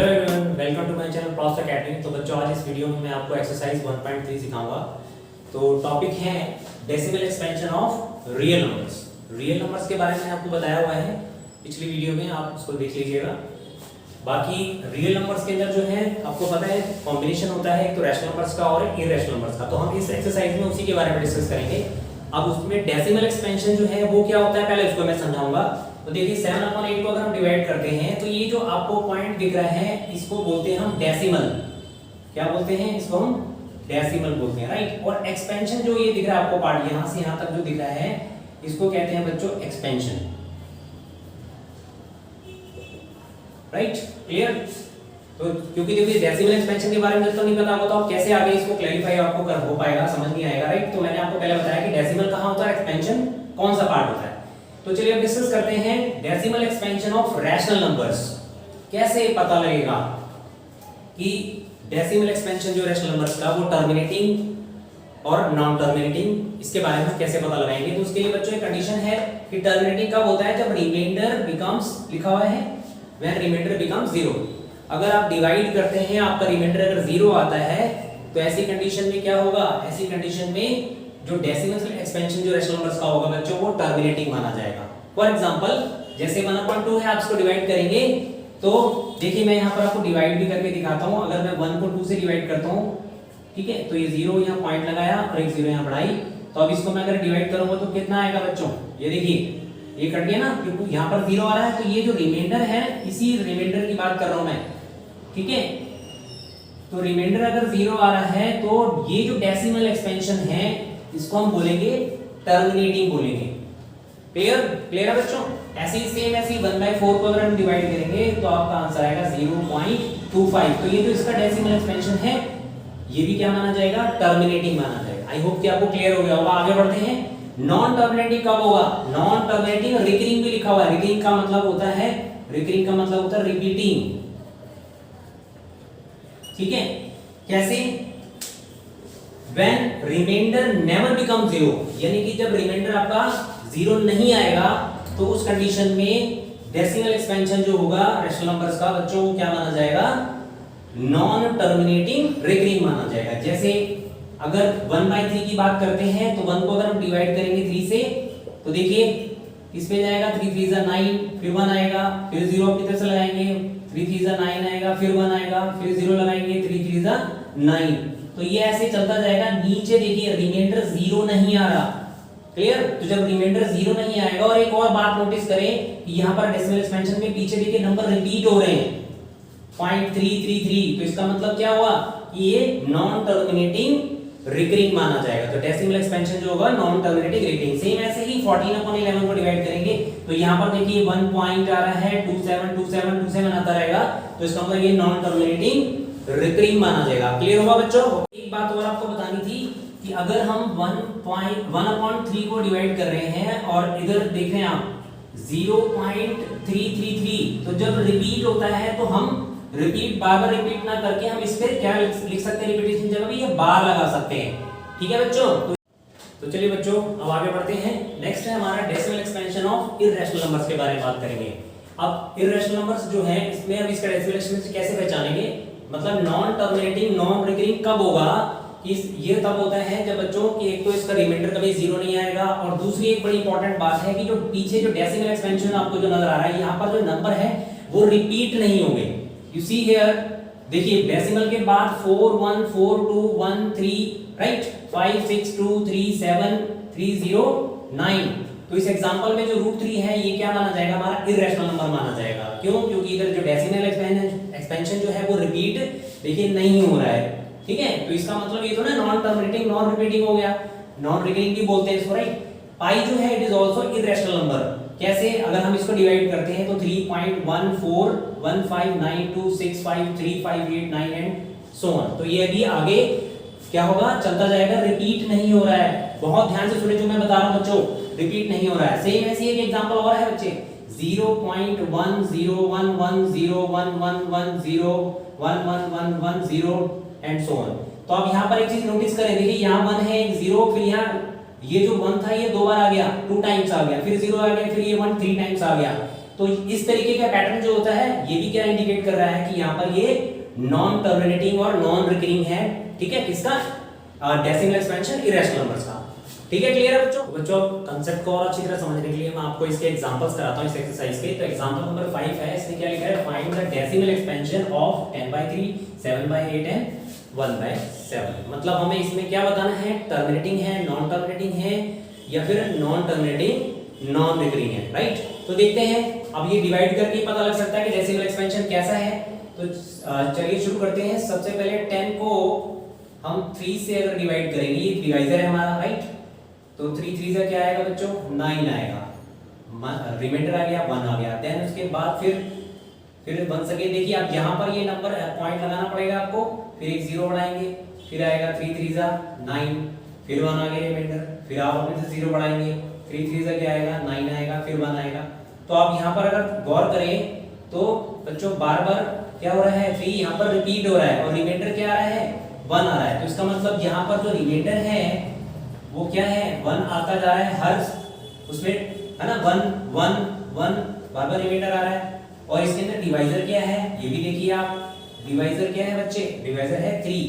Hello everyone, welcome to my channel Prost Academy. तो बच्चों, आज इस वीडियो में मैं आपको एक्सरसाइज 1.3 सिखाऊंगा। तो टॉपिक है decimal expansion of real numbers. Real numbers के बारे में आपको बताया हुआ है पिछली वीडियो में, आप उसको देख लीजिएगा। बाकी रियल नंबर्स के अंदर जो है आपको पता है कॉम्बिनेशन होता है, एक तो रैशनल नंबर्स का और इररेशनल नंबर्स का। तो हम इस एक्सरसाइज में उसी के बारे में डिस्कस करेंगे। अब उसमें डेसिमल एक्सपेंशन जो है वो क्या होता है, पहले उसको मैं समझाऊंगा। तो देखिए 7/8 को अगर हम डिवाइड करते हैं तो ये जो आपको पॉइंट दिख रहा है इसको बोलते हैं हम डेसिमल। क्या बोलते हैं इसको? हम डेसिमल बोलते हैं, राइट। और एक्सपेंशन जो ये दिख रहा है आपको पार्ट यहां से यहां तक जो दिख रहा है इसको कहते हैं बच्चों एक्सपेंशन, राइट। क्लियर? तो क्योंकि देखिए डेसिमल एक्सपेंशन के बारे में तो नहीं पता होगा तो आप कैसे आगे इसको क्लैरिफाई आपको कर हो पाएगा, समझ नहीं आएगा, राइट। तो मैंने आपको पहले बताया कि डेसिमल कहां होता है, एक्सपेंशन कौन सा पार्ट होता है। तो चलिए अब डिस्कस करते हैं decimal expansion of rational numbers. कैसे पता लगेगा कि डेसिमल एक्सपेंशन जो रैशनल नंबर्स का वो टर्मिनेटिंग और नॉन टर्मिनेटिंग, इसके बारे में कैसे पता लगाएंगे। तो उसके लिए बच्चों एक कंडीशन है कि टर्मिनेटिंग कब होता है, जब रिमाइंडर बिकम्स, लिखा हुआ है व्हेन रिमाइंडर बिकम्स 0। अगर आप डिवाइड करते हैं आपका रिमाइंडर अगर 0 आता है तो ऐसी कंडीशन में क्या होगा, ऐसी कंडीशन में जो डेसिमल एक्सपेंशन जो रैशनल नंबर्स का होगा बच्चों वो टर्मिनेटिंग माना जाएगा। फॉर एग्जांपल जैसे 1/2 है, आप इसको डिवाइड करेंगे तो देखिए मैं यहां पर आपको डिवाइड भी करके दिखाता हूं। अगर मैं 1 को 2 से डिवाइड करता हूं, ठीक है, तो ये 0 यहां पॉइंट लगाया और एक 0 यहां बढ़ाई। तो अब इसको मैं अगर डिवाइड करूंगा तो कितना आएगा बच्चों, ये देखिए ये कट गया ना, क्योंकि यहां पर 0 आ रहा है। तो ये जो रिमाइंडर है इसी रिमाइंडर की बात कर रहा हूं मैं, ठीक है। तो रिमाइंडर अगर 0 आ रहा है तो ये जो डेसिमल एक्सपेंशन है इसको हम बोलेंगे टर्मिनेटिंग बोलेंगे। क्लियर? क्लियर है बच्चों? ऐसे ही सेम ऐसे 1/4 को अगर हम डिवाइड करेंगे तो आपका आंसर आएगा 0.25। तो ये जो इसका डेसिमल एक्सपेंशन है ये भी क्या माना जाएगा, टर्मिनेटिंग माना जाएगा। आई होप कि आपको क्लियर हो गया होगा। आगे बढ़ते हैं। नॉन टर्मिनेटिंग कब होगा? नॉन टर्मिनेटिंग रिकरिंग भी लिखा हुआ है। रिकरिंग का मतलब होता है, रिकरिंग का मतलब होता है रिपीटिंग, ठीक है। कैसे? When remainder never becomes 0, यानी कि जब रिमाइंडर आपका 0 नहीं आएगा तो उस कंडीशन में डेसिमल एक्सपेंशन जो होगा रैशनल नंबर्स का बच्चों क्या माना जाएगा, नॉन टर्मिनेटिंग रिकरिंग माना जाएगा। जैसे अगर 1/3 की बात करते हैं तो 1 को अगर हम डिवाइड करेंगे 3 से तो देखिए इसमें जाएगा 3 3 जा 9, फिर 1 आएगा, फिर 0 अपनी तरफ से लगाएंगे, 3 3 जा 9 आएगा, फिर 1 आएगा, फिर 0 लगाएंगे, 3 3 जा 9। तो ये ऐसे चलता जाएगा। नीचे देखिए रिमाइंडर 0 नहीं आ रहा। क्लियर? तो जब रिमाइंडर 0 नहीं आएगा, और एक और बात नोटिस करें कि यहां पर डेसिमल एक्सपेंशन में पीछे देखिए नंबर रिपीट हो रहे हैं 0.333। तो इसका मतलब क्या हुआ कि ये नॉन टर्मिनेटिंग रिकरिंग माना जाएगा। तो डेसिमल एक्सपेंशन जो होगा नॉन टर्मिनेटिंग रिकरिंग। सेम ऐसे ही 14/11 को डिवाइड करेंगे तो यहां पर देखिए 1 पॉइंट आ रहा है, 27 आता रहेगा। तो इसका मतलब ये नॉन टर्मिनेटिंग रिकरिंग माना जाएगा। क्लियर होगा बच्चों? एक बात और आपको बतानी थी कि अगर हम 1/3 को डिवाइड कर रहे हैं और इधर देख रहे हैं आप 0.333, तो जब रिपीट होता है तो हम रिपीट बार-बार रिपीट ना करके हम इस पे क्या लिख सकते हैं, रिपीटेशन जगह पे ये बार लगा सकते हैं, ठीक है बच्चों। तो चलिए बच्चों अब आगे बढ़ते हैं। नेक्स्ट है हमारा decimal expansion of irrational numbers के बारे में बात करेंगे। अब इररेशनल नंबर्स जो है इसमें अब इसका डेसिमल एक्सपेंशन कैसे पहचानेंगे, मतलब नॉन टर्मिनेटिंग नॉन रिकरिंग कब होगा कि ये तब होता है जब बच्चों कि एक तो इसका रिमाइंडर कभी 0 नहीं आएगा, और दूसरी एक बड़ी इंपॉर्टेंट बात है कि जो पीछे जो डेसिमल एक्सपेंशन आपको जो नजर आ रहा है यहाँ पर जो नंबर है वो रिपीट नहीं होंगे। यू सी हियर, देखिए डेसिमल के बाद 4 1 4 2 1 3, राइट, 5 6 2 3 7 3 0 9। तो इस एग्जांपल में जो √3 है ये क्या माना जाएगा, हमारा इररेशनल नंबर माना जाएगा। क्यों? क्योंकि इधर जो डेसिमल एक्सपेंशन जो है वो रिपीट देखिए नहीं हो रहा है, ठीक है। तो इसका मतलब ये तो ना नॉन टर्मिनेटिंग नॉन रिपीटिंग हो गया, नॉन रिकरिंग भी बोलते हैं इसको, राइट। पाई जो है it is also irrational number. कैसे? अगर हम इसको डिवाइड करते हैं तो 3.1415926535 9 एंड सो ऑन। तो ये अभी आगे क्या होगा, चलता जाएगा, रिपीट नहीं हो रहा है। बहुत ध्यान से सुने जो मैं बता रहा हूं बच्चों, रिपीट नहीं हो रहा है। सेम ऐसी एक एग्जांपल और है बच्चे, 0.10111110111110 एंड सो ऑन। तो अब यहां पर एक चीज नोटिस करें, देखिए यहां 1 है, एक 0, फिर यहां ये जो 1 था ये 2 बार आ गया, 2 टाइम्स आ गया, फिर 0 आ गया, फिर ये 1 3 टाइम्स आ गया। तो इस तरीके का पैटर्न जो होता है ये भी क्या इंडिकेट कर रहा है कि यहाँ पर ये नॉन टर्मिनेटिंग और नॉन रिकरिंग है, ठीक है, किसका, डेसिमल एक्सपेंशन इरेशनल नंबर्स का। ठीक है, क्लियर है बच्चों? बच्चों कंसेप्ट को और अच्छी तरह समझने के लिए मैं आपको इसके एग्जांपल्स कराता हूं इस एक्सरसाइज के। तो एग्जांपल नंबर 5 है, इसमें क्या लिखा है, find the decimal expansion of 10/3, 7/8 and 1/7। मतलब हमें इसमें क्या बताना है, टर्मिनेटिंग है, नॉन टर्मिनेटिंग है, या फिर नॉन टर्मिनेटिंग नॉन रिकरिंग है, राइट? तो देखते हैं, अब ये डिवाइड करके पता लग सकता है कि डेसिमल एक्सपेंशन कैसा है। तो चलिए शुरू करते हैं। सबसे पहले 10 को हम 3 से अगर डिवाइड करेंगे, ये डिवाइजर है हमारा, राइट? तो 3 3 से क्या आएगा बच्चों, 9 आएगा, रिमाइंडर आ गया, 1 आ गया। देन उसके बाद फिर बन सके, देखिए अब यहाँ पर ये नंबर पॉइंट लगाना पड़ेगा आपको, फिर एक 0 बढ़ाएंगे, फिर आएगा 3 3 जा 9, फिर 1 आ गया रिमाइंडर, फिर आप अपने से 0 बढ़ाएंगे, 3 3 जा क्या आएगा, 9 आएगा, फिर 1 आएगा। तो आप यहाँ पर अगर गौर करें तो बच्चों बार बार क्या हो रहा है, 3 यहाँ पर रिपीट हो रहा है और रिमाइंडर क्या आ रहा है, 1 आ रहा है। तो इसका मतलब यहाँ पर जो रिमाइंडर है वो क्या है, 1 आता जा रहा है हर उसमें, है ना, 1 1 1 बार बार रिमाइंडर आ रहा है। और इसके अंदर डिवाइजर क्या है, ये भी देखिए आप, डिवाइजर क्या है बच्चे, डिवाइजर है 3,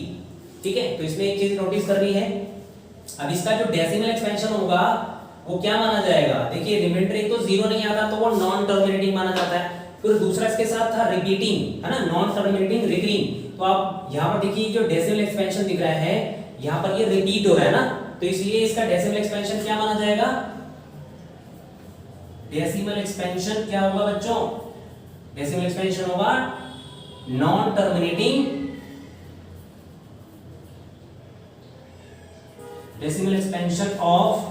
ठीक है? तो इसमें एक चीज नोटिस करनी है, अब इसका जो डेसिमल एक्सपेंशन होगा वो क्या माना जाएगा, देखिए रिमाइंडर एक तो 0 नहीं आता तो वो नॉन टर्मिनेटिंग माना जाता है, फिर दूसरा इसके साथ था रिपीटिंग, है ना, नॉन टर्मिनेटिंग रिकरिंग। तो आप यहाँ पर देखिए जो डेसिमल एक्सपेंशन दिख रहा है यहाँ पर ये रिपीट हो रहा है ना, तो इसलिए इसका डेसिमल एक्सपेंशन क्या माना जाएगा, डेसिमल एक्सपेंशन क्या होगा बच्चों, डेसिमल एक्सपेंशन होगा non terminating, decimal expansion of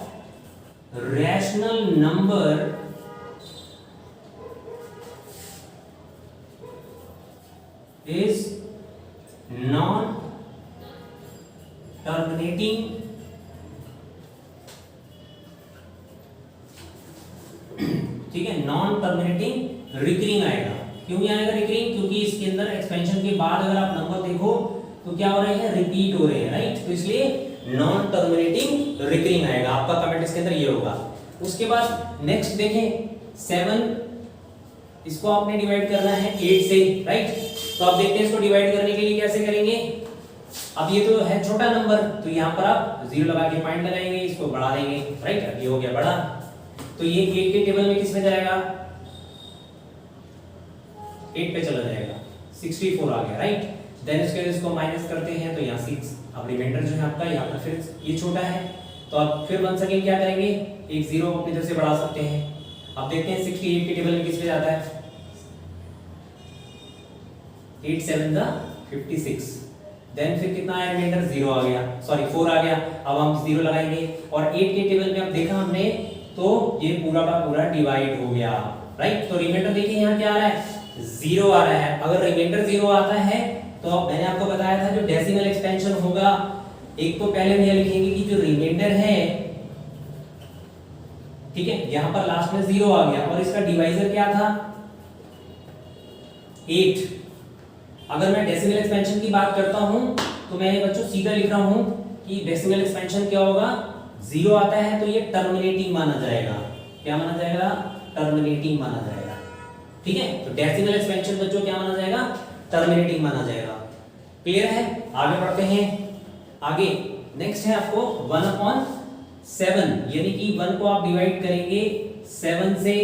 rational number is non terminating ठीक है, नॉन टर्मिनेटिंग रिकरिंग आएगा। क्यों आएगा रिकरिंग, क्योंकि इसके अंदर एक्सपेंशन के बाद अगर आप नंबर देखो तो क्या हो रहे हैं, रिपीट हो रहे हैं, राइट? तो इसलिए नॉन टर्मिनेटिंग रिकरिंग आएगा, आपका कमेंट इसके अंदर ये होगा। उसके बाद नेक्स्ट देखें 7, इसको आपने डिवाइड करना है 8 से, राइट? तो आप देखते हैं इसको डिवाइड करने के लिए कैसे करेंगे। अब ये तो है छोटा नंबर, तो यहाँ पर आप 0 लगा के पॉइंट लगाएंगे, इसको बढ़ा देंगे, राइट? अब ये हो गया बड़ा, तो ये 8 के टेबल में किस में जाएगा, 8 पे चला जाएगा, 64 आ गया, राइट? देन उसके बाद इसको माइनस करते हैं तो यहाँ 6, अब रिमाइंडर जो है आपका यहाँ पर फिर ये छोटा है, तो आप फिर बन सके क्या करेंगे, एक 0 अपनी तरफ से बढ़ा सकते हैं। अब देखते हैं 68 के टेबल में किस पे जाता है, 8 7 जा 56, देन फिर कितना आया रिमाइंडर, 0 आ गया, सॉरी 4 आ गया। अब हम 0 लगाएंगे और 8 के टेबल में अब देखा हमने तो ये पूरा का पूरा डिवाइड हो गया, राइट? तो रिमाइंडर देखिए यहाँ क्या आ रहा है, 0 आ रहा है। अगर रिमाइंडर 0 आता है तो अब मैंने आपको बताया था जो डेसिमल एक्सपेंशन होगा, एक तो पहले हम यह लिखेंगे कि जो रिमाइंडर है, ठीक है, यहाँ पर लास्ट में 0 आ गया और इसका डिवाइजर क्या था, 8। अगर मैं डेसिमल एक्सपेंशन की बात करता हूं तो मैं बच्चों सीधा लिख रहा हूं कि डेसिमल एक्सपेंशन क्या होगा, 0 आता है तो ये टर्मिनेटिंग माना जाएगा, क्या माना जाएगा, टर्मिनेटिंग माना जाएगा, ठीक है? तो डेसिमल एक्सपेंशन बच्चों क्या माना जाएगा, टर्मिनेटिंग माना जाएगा। क्लियर है? आगे बढ़ते हैं। आगे नेक्स्ट है आपको 1/7, यानी कि 1 को आप डिवाइड करेंगे 7 से,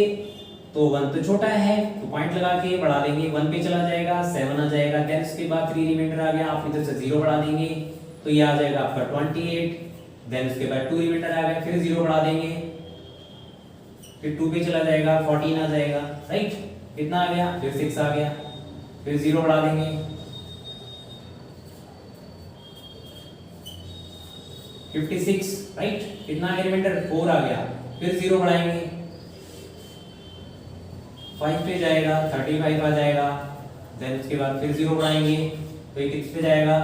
तो 1 तो छोटा है तो पॉइंट लगा के बढ़ा देंगे, 1 पे चला जाएगा, 7 आ जाएगा, देन उसके बाद 3 रिमाइंडर आ गया, आप इधर से 0 बढ़ा देंगे तो ये आ जाएगा आपका 28, देन उसके बाद 2 रिमाइंडर आ गया, फिर 0 बढ़ा देंगे, फिर 2 पे चला जाएगा, 14 आ जाएगा, राइट? कितना आ गया, फिर 6 आ गया, फिर 0 बढ़ा देंगे, 56, राइट? कितना आ गया रिमाइंडर, 4 आ गया, फिर 0 बढ़ाएंगे, 5 पे जाएगा, 35 आ जाएगा, देन उसके बाद फिर 0 बढ़ाएंगे तो ये किस पे जाएगा,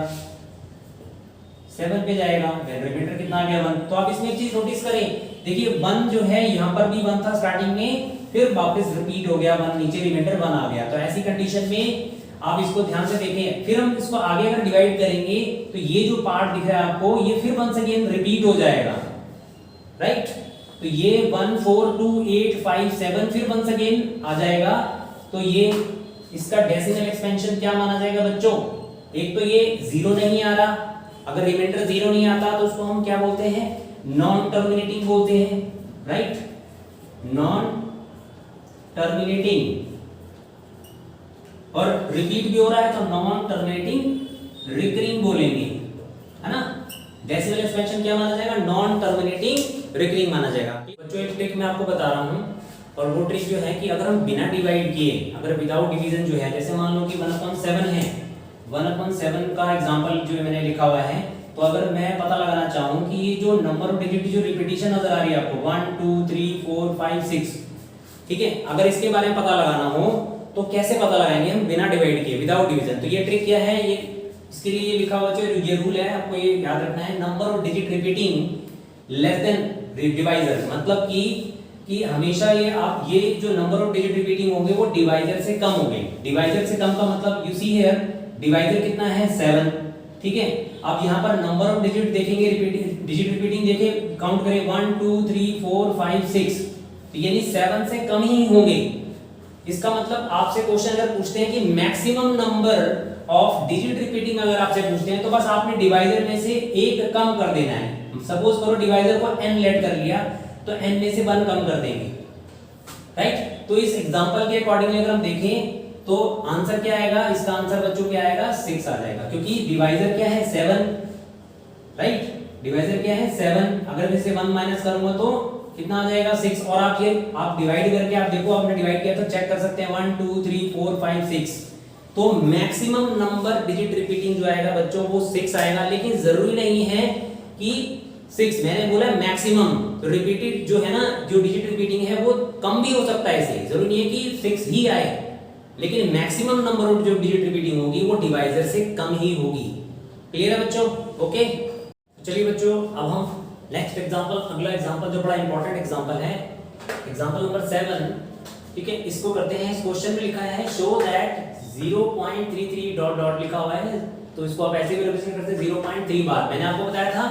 7 पे जाएगा, देन रिमाइंडर कितना आ गया, 1। तो आप इसमें एक चीज नोटिस करें, देखिए 1 जो है यहाँ पर भी 1 था स्टार्टिंग में, फिर वापस रिपीट हो गया 1, नीचे रिमाइंडर 1 आ गया। तो ऐसी कंडीशन में आप इसको ध्यान से देखें, फिर हम इसको आगे अगर डिवाइड करेंगे तो ये जो पार्ट दिख रहा है आपको, ये फिर वंस अगेन रिपीट हो जाएगा, राइट? तो ये 1 4 2 8 5 7 फिर वंस अगेन आ जाएगा। तो ये इसका डेसिमल एक्सपेंशन क्या माना जाएगा बच्चों? एक तो ये जीरो नहीं आ रहा, अगर रिमाइंडर जीरो नहीं आता तो उसको हम क्या बोलते हैं? नॉन टर्मिनेटिंग बोलते हैं, राइट? Non terminating. और रिपीट भी हो रहा है तो नॉन टर्मिनेटिंग रिकरिंग बोलेंगे, है ना? डेसिमल एक्सपेंशन क्या माना जाएगा? नॉन टर्मिनेटिंग रिकरिंग माना जाएगा। बच्चों एक ट्रिक मैं आपको बता रहा हूं, और वो ट्रिक जो है कि अगर हम बिना डिवाइड किए, अगर विदाउट डिवीजन जो है, जैसे मान लो कि 1/7 है, 1/7 का एग्जांपल जो मैंने लिखा हुआ है, तो अगर मैं पता लगाना चाहूं कि ये जो नंबर ऑफ डिजिट जो रिपीटिशन नजर आ रही है आपको 1 2 3 4 5 6, ठीक है, अगर इसके बारे में पता लगाना हो तो कैसे पता लगाएंगे हम? बिना डिवाइड किए, विदाउट डिवीजन। तो ये ट्रिक क्या है? ये इसके लिए ये लिखा हुआ जो ये रूल है, आपको ये याद रखना है, number of digit repeating less than divisor, मतलब कि हमेशा ये आप ये जो नंबर ऑफ डिजिट रिपीटिंग होंगे वो डिवाइजर से कम होंगे। डिवाइजर से कम का मतलब यू सी हियर डिवाइजर कितना है? 7, ठीक है। अब यहाँ पर नंबर ऑफ डिजिट देखेंगे, डिजिट रिपीटिंग देखें, काउंट करें 1 2 3 4 5 6, तो यानी 7 से कम ही होंगे। इसका मतलब आपसे क्वेश्चन अगर पूछते हैं कि maximum number of digit repeating अगर आपसे पूछते हैं तो बस आपने डिवाइजर में से एक कम कर देना है। सपोज करो डिवाइजर को n लेट कर लिया तो n में से 1 कम कर देंगे, राइट? तो इस एग्जांपल के अकॉर्डिंगली अगर हम देखें तो आंसर क्या आएगा? इसका आंसर बच्चों क्या आएगा? 6 आ जाएगा, क्योंकि डिवाइजर क्या है? 7, राइट? डिवाइजर क्या है? 7। अगर मैं इसे 1 माइनस करूंगा तो कितना आ जाएगा? 6। और आप ये आप डिवाइड करके आप देखो, आपने डिवाइड किया तो चेक कर सकते हैं 1 2 3 4 5 6। तो मैक्सिमम नंबर डिजिट रिपीटिंग जो आएगा बच्चों वो 6 आएगा, लेकिन जरूरी नहीं है कि 6, मैंने बोला मैक्सिमम। तो रिपीटेड जो है ना, जो डिजिट रिपीटिंग है वो कम भी हो सकता है, इसे जरूरी नहीं है कि 6 ही आए, लेकिन मैक्सिमम नंबर ऑफ जो डिजिट रिपीटिंग होगी वो डिवाइजर से कम ही होगी। क्लियर है बच्चों? ओके, चलिए बच्चों अब हम नेक्स्ट एग्जांपल, अगला एग्जांपल जो बड़ा इंपॉर्टेंट एग्जांपल है, एग्जांपल नंबर 7, ठीक है, इसको करते हैं। इस क्वेश्चन में लिखा है शो दैट 0.33 डॉट डॉट लिखा हुआ है, तो इसको आप ऐसे भी रिप्रेजेंट करते हैं 0.3 बार। मैंने आपको बताया था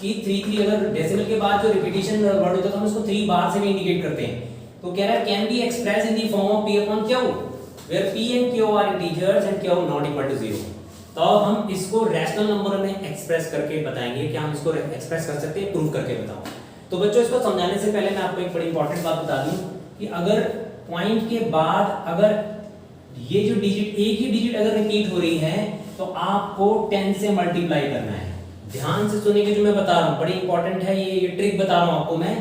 कि 33 अगर डेसिमल के बाद जो रिपीटिशन वर्ड होता है तो हम उसको 3 बार से भी इंडिकेट करते हैं। तो कह रहा है can be express in the form of p upon q where p and q are integers and q not equal to 0। तो हम इसको रैशनल नंबर में एक्सप्रेस करके बताएंगे, क्या हम इसको एक्सप्रेस कर सकते हैं? प्रूव करके बताओ। तो बच्चों इसको समझाने से पहले मैं आपको एक बड़ी इंपॉर्टेंट बात बता दूं कि अगर पॉइंट के बाद अगर ये जो डिजिट, एक ही डिजिट अगर रिपीट हो रही है तो आपको 10 से मल्टीप्लाई करना है। ध्यान से सुनिए जो मैं बता रहा हूँ, बड़ी इंपॉर्टेंट है ये ट्रिक बता रहा हूँ आपको मैं,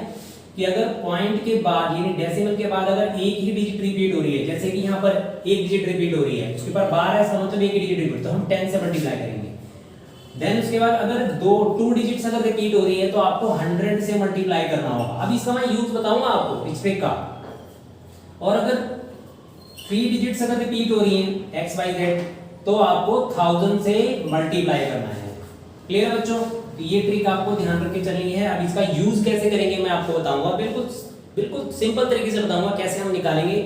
कि अगर पॉइंट के बाद यानी डेसिमल के बाद अगर एक ही डिजिट रिपीट हो रही है, जैसे कि यहाँ पर एक डिजिट रिपीट हो रही है, उसके बाद 12 है, इसका मतलब एक ही डिजिट रिपीट, तो हम 10 से मल्टीप्लाई करेंगे। देन उसके बाद अगर 2 डिजिट्स अगर रिपीट हो रही है तो आपको 100 से मल्टीप्लाई करना होगा। अब इसका मैं यूज बताऊंगा आपको इस ट्रिक का। और अगर 3 डिजिट्स अगर रिपीट हो रही हैं x y z तो आपको 1000 से मल्टीप्लाई करना है। क्लियर है बच्चों? ये ट्रिक आपको ध्यान रख के चलनी है। अब इसका यूज कैसे करेंगे मैं आपको बताऊंगा, बिल्कुल सिंपल तरीके से बताऊंगा कैसे हम निकालेंगे,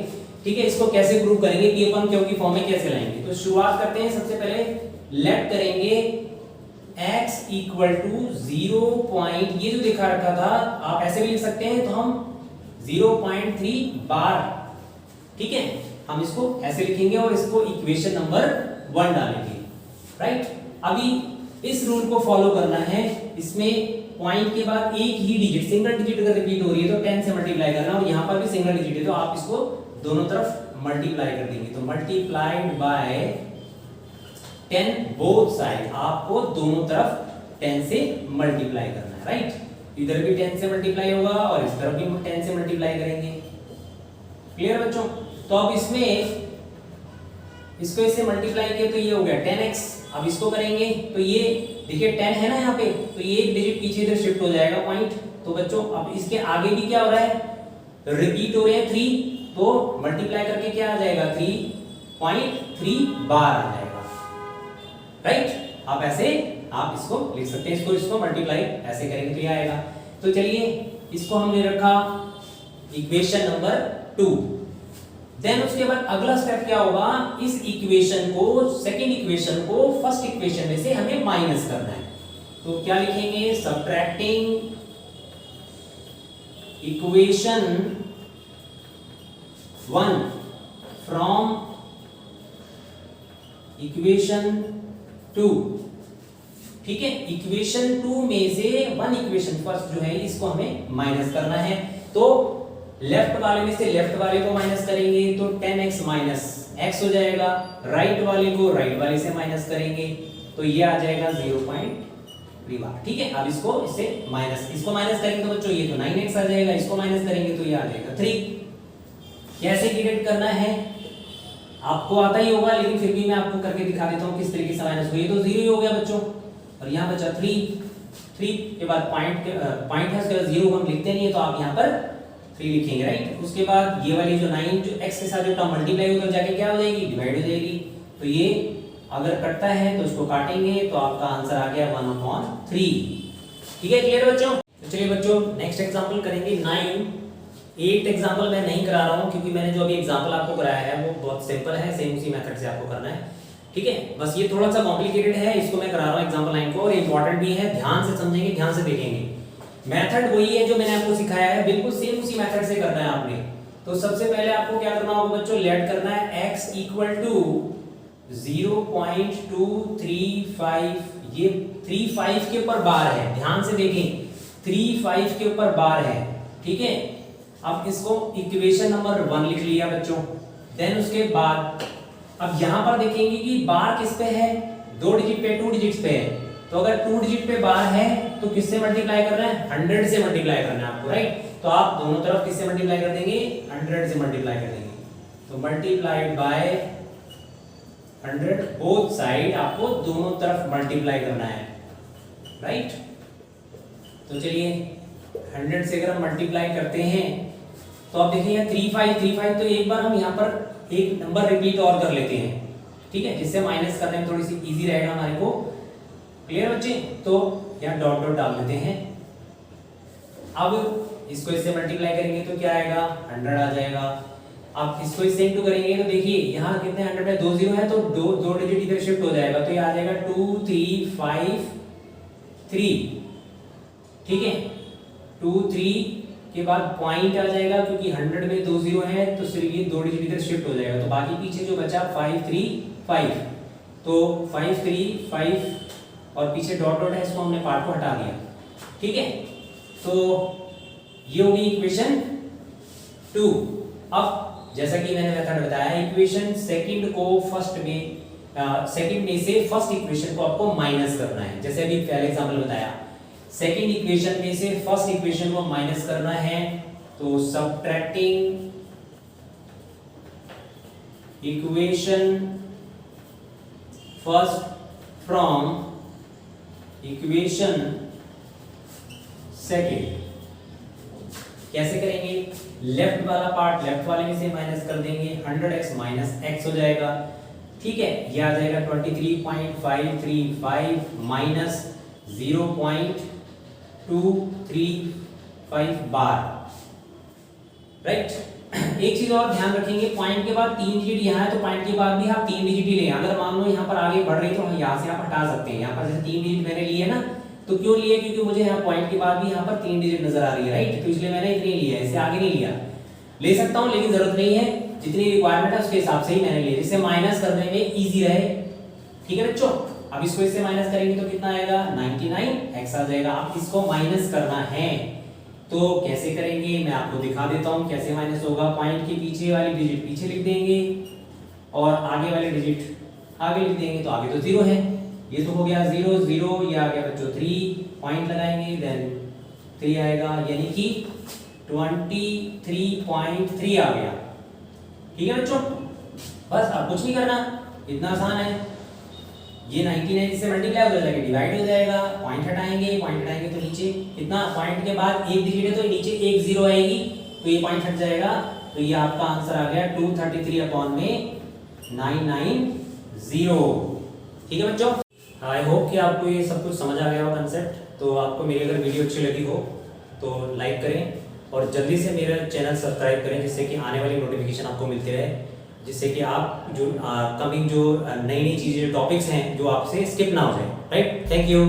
ठीक है? इसको कैसे प्रूव करेंगे, p अपन q की फॉर्म में कैसे लाएंगे। तो शुरुआत करते हैं, सबसे पहले लेट करेंगे x इक्वल टू 0. ये जो दिखा रखा था आप ऐसे भी लिख सकते हैं, तो हम 0.3 बार, ठीक है, हम इसको ऐसे लिखेंगे और इसको इक्वेशन नंबर 1 डालेंगे, राइट? अभी इस रूल को फॉलो करना है। इसमें पॉइंट के बाद एक ही डिजिट, सिंगल डिजिट अगर रिपीट हो रही है तो 10 से मल्टीप्लाई करना, और यहाँ पर भी सिंगल डिजिट है तो आप इसको दोनों तरफ मल्टीप्लाई कर देंगे। तो मल्टीप्लाइड बाय 10 बोथ साइड, आपको दोनों तरफ 10 से मल्टीप्लाई करना है, राइट? इधर भी 10 से मल्टीप्लाई होगा और इस तरफ भी 10 से मल्टीप्लाई करेंगे। क्लियर बच्चों? तो अब इसमें इसको इससे मल्टीप्लाई किया तो ये हो गया 10x। अब इसको करेंगे तो ये देखिए 10 है ना यहाँ पे, तो ये एक डिजिट पीछे इधर शिफ्ट हो जाएगा पॉइंट। तो बच्चों अब इसके आगे भी क्या हो रहा है, रिपीट हो रहे हैं 3, तो मल्टीप्लाई करके क्या आ जाएगा 3.3 बार आ जाएगा, राइट? आप ऐसे आप इसको लिख सकते हैं, इसको मल्टीप्लाई ऐसे करेंगे तो ये आएगा। तो चलिए इसको हमने रखा इक्वेशन नंबर 2। देन उसके बाद अगला स्टेप क्या होगा, इस इक्वेशन को, सेकंड इक्वेशन को फर्स्ट इक्वेशन में से हमें माइनस करना है। तो क्या लिखेंगे, सब्ट्रैक्टिंग इक्वेशन 1 फ्रॉम इक्वेशन 2, ठीक है। इक्वेशन 2 में से वन इक्वेशन फर्स्ट जो है इसको हमें माइनस करना है, तो लेफ्ट वाले में से लेफ्ट वाले को माइनस करेंगे तो 10x माइनस x हो जाएगा, राइट वाले को राइट वाले से माइनस करेंगे तो ये आ जाएगा 0.3 बार, ठीक है। अब इसको इससे माइनस, इसको माइनस करेंगे तो बच्चों ये तो 9x आ जाएगा, इसको माइनस करेंगे तो ये आ जाएगा 3। कैसे डिवाइड करना है आपको आता ही होगा, लेकिन फिर भी मैं आपको करके दिखा देता हूँ किस तरीके से माइनस हुई। तो 0 ही हो गया बच्चों, और यहाँ बचा 3 के बाद पॉइंट है, उसके बाद 0 हम लिखते नहीं है तो आप यहाँ पर 3 लिखेंगे, राइट। उसके बाद ये वाली जो 9 जो x के साथ जो टर्म मल्टीप्लाई होकर जाके क्या हो जाएगी, डिवाइड हो जाएगी। तो ये अगर कटता है तो इसको काटेंगे तो आपका आंसर आ गया 1/3, ठीक है। क्लियर बच्चों? तो चलिए बच्चों नेक्स्ट एग्जांपल करेंगे 9। 8 एग्जांपल मैं नहीं करा रहा हूँ क्योंकि मैंने जो अभी एग्जांपल आपको कराया है वो बहुत सिंपल है, सेम उसी मेथड से आपको करना है, ठीक है। बस ये थोड़ा सा कॉम्प्लिकेटेड है, इसको मैं करा रहा हूँ एग्जांपल 9 को, और इंपॉर्टेंट भी है, ध्यान से समझेंगे, ध्यान से देखेंगे। मेथड वही है जो मैंने आपको सिखाया है, बिल्कुल सेम उसी मेथड से करना है आपने। तो सबसे पहले आपको क्या करना होगा बच्चों, लेट करना है x इक्वल टू 0.235, ये 35 के ऊपर बार है, ध्यान से देखें 35 के ऊपर बार है, ठीक है। अब इसको इक्वेशन नंबर 1 लिख लिया बच्चों। देन उसके बाद अब यहां पर देखेंगे कि बार किस पे है, 2 डिजिट पे, 2 डिजिट्स पे है। तो अगर 2 डिजिट पे बार है तो किससे मल्टीप्लाई करना है, 100 से मल्टीप्लाई करना है आपको, राइट। तो आप दोनों तरफ किससे मल्टीप्लाई कर देंगे, 100 से मल्टीप्लाई कर देंगे। तो मल्टीप्लाइड बाय 100, बोथ साइड आपको दोनों तरफ मल्टीप्लाई करना है, राइट। तो चलिए 100 से अगर हम मल्टीप्लाई करते हैं तो आप देखिए 35 तो एक बार हम यहाँ पर एक नंबर रिपीट और कर लेते हैं, ठीक है, जिससे माइनस करने में थोड़ी सी इजी रहेगा हमारे को। क्लियर बच्चे? तो यहाँ डॉट डॉट डाल देते हैं। अब इसको इससे मल्टीप्लाई करेंगे तो क्या आएगा, 100 आ जाएगा। अब इसको इससे इंटू करेंगे तो देखिए यहाँ कितने 100 में 2 0 है तो दो डिजिट इधर शिफ्ट हो जाएगा, तो ये आ जाएगा 2 3 5 3, ठीक है। 2 3 के बाद पॉइंट आ जाएगा, क्योंकि 100 में 2 0 है तो सिर्फ ये 2 डिजिट इधर शिफ्ट हो जाएगा, तो बाकी पीछे जो बचा 5 3 5, तो 5 3 5 और पीछे डॉट डॉट है, इसको हमने पार्ट को हटा दिया, ठीक है। तो ये होगी इक्वेशन 2। अब जैसा कि मैंने मेथड बताया, इक्वेशन सेकंड को फर्स्ट में सेकंड में से फर्स्ट इक्वेशन को आपको माइनस करना है। जैसे अभी पहले एग्जांपल बताया, सेकंड इक्वेशन में से फर्स्ट इक्वेशन को माइनस करना है, तो subtracting equation first from equation second कैसे करेंगे, लेफ्ट वाला पार्ट लेफ्ट वाले में से माइनस कर देंगे, 100x माइनस x हो जाएगा, ठीक है। ये आ जाएगा 23.535 माइनस 0.235 बार, राइट। एक चीज और ध्यान रखेंगे, पॉइंट के बाद 3 डिजिट यहाँ है तो पॉइंट के बाद भी आप 3 डिजिट ही लें। अगर मान लो यहाँ पर आगे बढ़ रही तो हम यहाँ से आप हटा सकते हैं। यहाँ पर जैसे 3 डिजिट मैंने लिए ना, तो क्यों लिए, क्योंकि मुझे यहाँ पॉइंट के बाद भी यहाँ पर 3 डिजिट नजर आ रही है, राइट। तो इसलिए मैंने इतनी लिया है, इससे आगे नहीं लिया। ले सकता हूँ लेकिन जरूरत नहीं है, जितनी रिक्वायरमेंट है उसके हिसाब से ही मैंने लिया, जिससे माइनस करने में इजी रहे, ठीक है बच्चों। अब इसको इससे माइनस करेंगे तो कितना आएगा, 99x आ जाएगा। अब इसको माइनस करना है तो कैसे करेंगे, मैं आपको दिखा देता हूँ कैसे माइनस होगा। पॉइंट के पीछे वाली डिजिट पीछे लिख देंगे और आगे वाली डिजिट आगे लिख देंगे, तो आगे तो 0 है, ये तो हो गया 0 0, ये आ गया बच्चों 3, पॉइंट लगाएंगे देन 3 आएगा, यानी कि 23.3 आ गया, ठीक है बच्चों। बस अब कुछ नहीं करना, इतना आसान है। ये 99 से मल्टीप्लाई हो जाएगा, डिवाइड हो जाएगा, पॉइंट हटाएंगे तो नीचे कितना, पॉइंट के बाद एक डिजिट है तो नीचे एक 0 आएगी, तो ये पॉइंट हट जाएगा, तो ये आपका आंसर आ गया 233/990, ठीक है बच्चों। आई होप कि आपको ये सब कुछ समझ आ गया हो कंसेप्ट। तो आपको मेरी अगर वीडियो अच्छी लगी हो तो लाइक करें और जल्दी से मेरा चैनल सब्सक्राइब करें, जिससे कि आने वाली नोटिफिकेशन आपको मिलती रहे, जिससे कि आप जो कमिंग जो नई नई चीज़ें टॉपिक्स हैं जो आपसे स्किप ना हो जाए, राइट। Thank you.